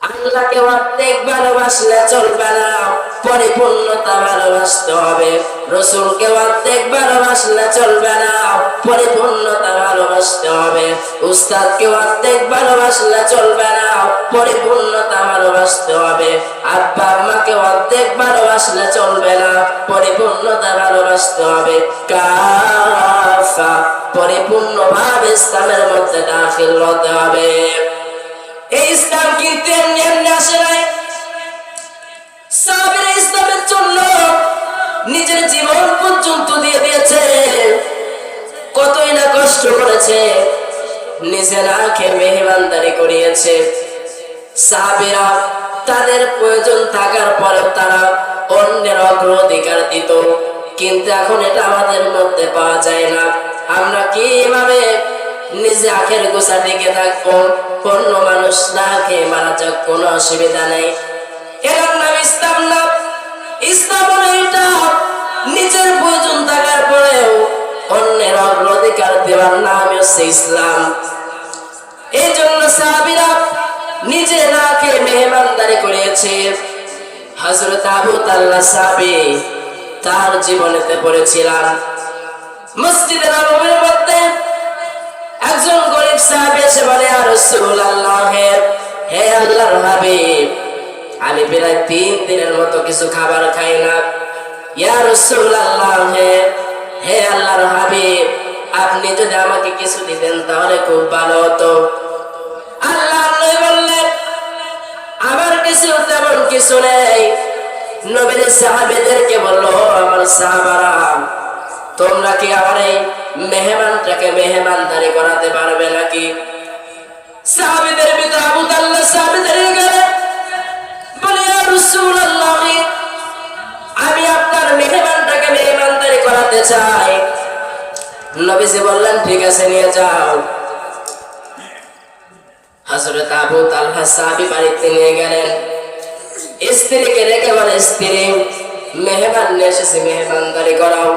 আল্লাহকে অর্ধেক ভালোবাসলে চলবে না, পরিপূর্ণতা ভালোবাসতে হবে। রসুলকে অর্ধেক ভালোবাসলে চলবে না, পরিপূর্ণতা ভালোবাসতে হবে। উস্তাদকে অর্ধেক ভালোবাসলে চলবে না, পরিপূর্ণতা ভালোবাসতে হবে। আব্বা আম্মাকে অর্ধেক ভালোবাসলে চলবে না, পরিপূর্ণতা ভালোবাসতে হবে। কাফা, পরিপূর্ণভাবে ইসলামের মধ্যে দাখিল হতে হবে। এই ইসলাম কিন্তু এমনি এমনি আসে নাই। সাহাবীরা ইসলামের জন্য নিজের জীবন পর্যন্ত দিয়ে দিয়েছে, কতই না কষ্ট করেছে, নিজে না খেয়ে মেহমানদারি করিয়েছে। সাহাবীরা তাদের প্রয়োজন থাকার পরেও তারা অন্যের অগ্রাধিকার দিত, কিন্তু এখন এটা আমাদের মধ্যে পাওয়া যায় না। আমরা কিভাবে নিজে আখের গোছা টিকে থাকবো, অন্য মানুষ না খেয়ে মারা যাক, কোনো অসুবিধা নেই। এর নাম ইসলাম না। ইসলাম হলো এটা, নিজের প্রয়োজন থাকার পরেও অন্যের অগ্রাধিকার দেওয়ার নাম হচ্ছে ইসলাম। এই জন্য সাহাবীরা নিজে না খেয়ে মেহমানদারি করেছে। হযরত আবু তালহা সাহাবী তার জীবনেতে পড়েছিলাম, মসজিদে নববীর মধ্যে একজন গরীব সাহাবী এসে বলে, ইয়া রাসূলুল্লাহ, হে আল্লাহর হাবিব, আমি প্রায় 3 দিনের মতো কিছু খাবার খাই না। ইয়া রাসূলুল্লাহ, হে আল্লাহর হাবিব, আপনি যদি আমাকে কিছু দিতেন তাহলে খুব ভালো হতো। আল্লাহর নবী বললেন, আমার কিছু তেমন কিছু নেই। নবীর সাহাবীদেরকে বলল, আমার সাহাবারা, তোমরা কি আমার এই মেহমানটাকে মেহমানদারি করাতে পারবে নাকি? সাহাবীদের ভিতর আবু তালহা সাহাবীদের গেলেন, বলে, ইয়া রাসূলুল্লাহ, আমি আপনার মেহমানটাকে মেহমানদারি করাতে চাই। নবীজি বললেন, ঠিক আছে, নিয়ে যাও। হযরত আবু তালহা সাহাবী বাড়িতে নিয়ে গেলেন। স্ত্রীকে রেখে বলে, স্ত্রী, মেহমান নিয়ে এসেছে, মেহমানদারি করাও।